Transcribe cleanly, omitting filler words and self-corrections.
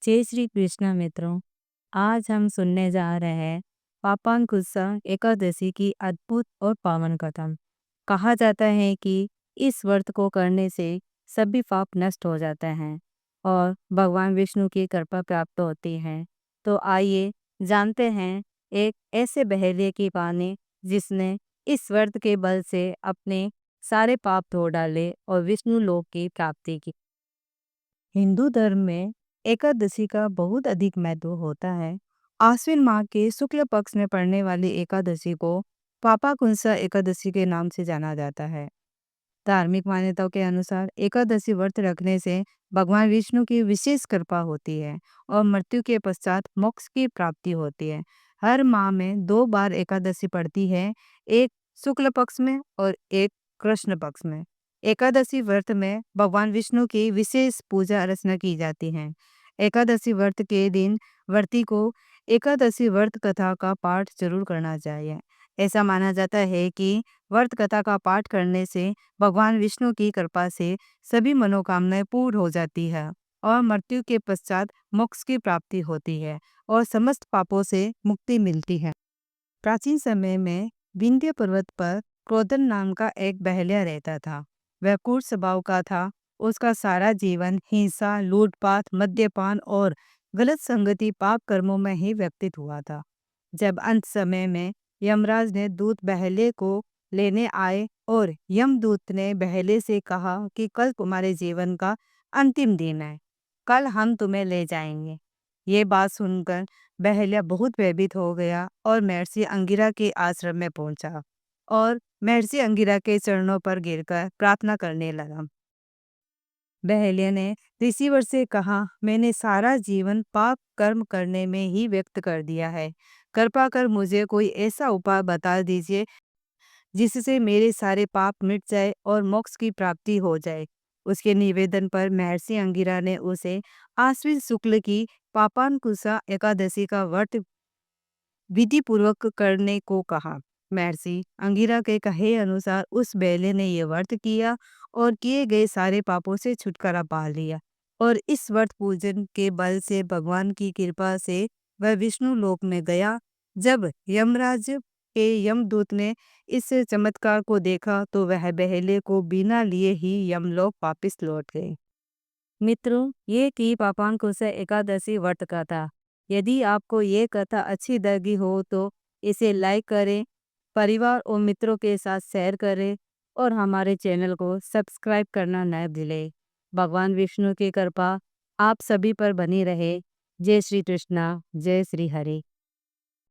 जय श्री कृष्ण मित्रों। आज हम सुनने जा रहे हैं पापांकुशा एकादशी की अद्भुत और पावन कथा। कहा जाता है कि इस व्रत को करने से सभी पाप नष्ट हो जाते हैं और भगवान विष्णु की कृपा प्राप्त होती है। तो आइए जानते हैं एक ऐसे बहेलिए की कहानी जिसने इस व्रत के बल से अपने सारे पाप धो डाले और विष्णु लोक की प्राप्ति की। हिंदू धर्म में एकादशी का बहुत अधिक महत्व होता है। आश्विन माह के शुक्ल पक्ष में पड़ने वाली एकादशी को पापाकुंसा एकादशी के नाम से जाना जाता है। धार्मिक मान्यताओं के अनुसार एकादशी व्रत रखने से भगवान विष्णु की विशेष कृपा होती है और मृत्यु के पश्चात मोक्ष की प्राप्ति होती है। हर माह में 2 बार एकादशी पड़ती है, एक शुक्ल पक्ष में और एक कृष्ण पक्ष में। एकादशी व्रत में भगवान विष्णु की विशेष पूजा अर्चना की जाती है। एकादशी व्रत के दिन व्रती को एकादशी व्रत कथा का पाठ जरूर करना चाहिए। ऐसा माना जाता है कि व्रत कथा का पाठ करने से भगवान विष्णु की कृपा से सभी मनोकामनाएं पूर्ण हो जाती है और मृत्यु के पश्चात मोक्ष की प्राप्ति होती है और समस्त पापों से मुक्ति मिलती है। प्राचीन समय में विंध्य पर्वत पर क्रोधन नाम का एक बहलिया रहता था। वह क्रूर स्वभाव का था। उसका सारा जीवन हिंसा, लूटपाट, मद्यपान और गलत संगति पाप कर्मों में ही व्यतीत हुआ था। जब अंत समय में यमराज ने दूत बहले को लेने आए और यमदूत ने बहले से कहा कि कल तुम्हारे जीवन का अंतिम दिन है, कल हम तुम्हें ले जाएंगे। ये बात सुनकर बहलिया बहुत भयभीत हो गया और महर्षि अंगिरा के आश्रम में पहुंचा और महर्षि अंगिरा के चरणों पर गिरकर प्रार्थना करने लगा। बहलिया ने ऋषिवर से कहा, मैंने सारा जीवन पाप कर्म करने में ही व्यक्त कर दिया है। कृपा कर मुझे कोई ऐसा उपाय बता दीजिए जिससे मेरे सारे पाप मिट जाए और मोक्ष की प्राप्ति हो जाए। उसके निवेदन पर महर्षि अंगिरा ने उसे आश्विन शुक्ल की पापांकुशा एकादशी का व्रत विधि पूर्वक करने को कहा। महर्षि अंगिरा के कहे अनुसार उस बेले ने यह व्रत किया और किए गए सारे पापों से छुटकारा पा लिया और इस व्रत पूजन के बल से भगवान की कृपा से वह विष्णु लोक में गया। जब यमराज के यमदूत ने इस चमत्कार को देखा तो वह बहेले को बिना लिए ही यमलोक वापिस लौट गए। मित्रों, ये थी पापांकुशा एकादशी व्रत कथा। यदि आपको ये कथा अच्छी लगी हो तो इसे लाइक करें, परिवार और मित्रों के साथ शेयर करें और हमारे चैनल को सब्सक्राइब करना न भूलें। भगवान विष्णु की कृपा आप सभी पर बनी रहे। जय श्री कृष्णा, जय श्री हरि।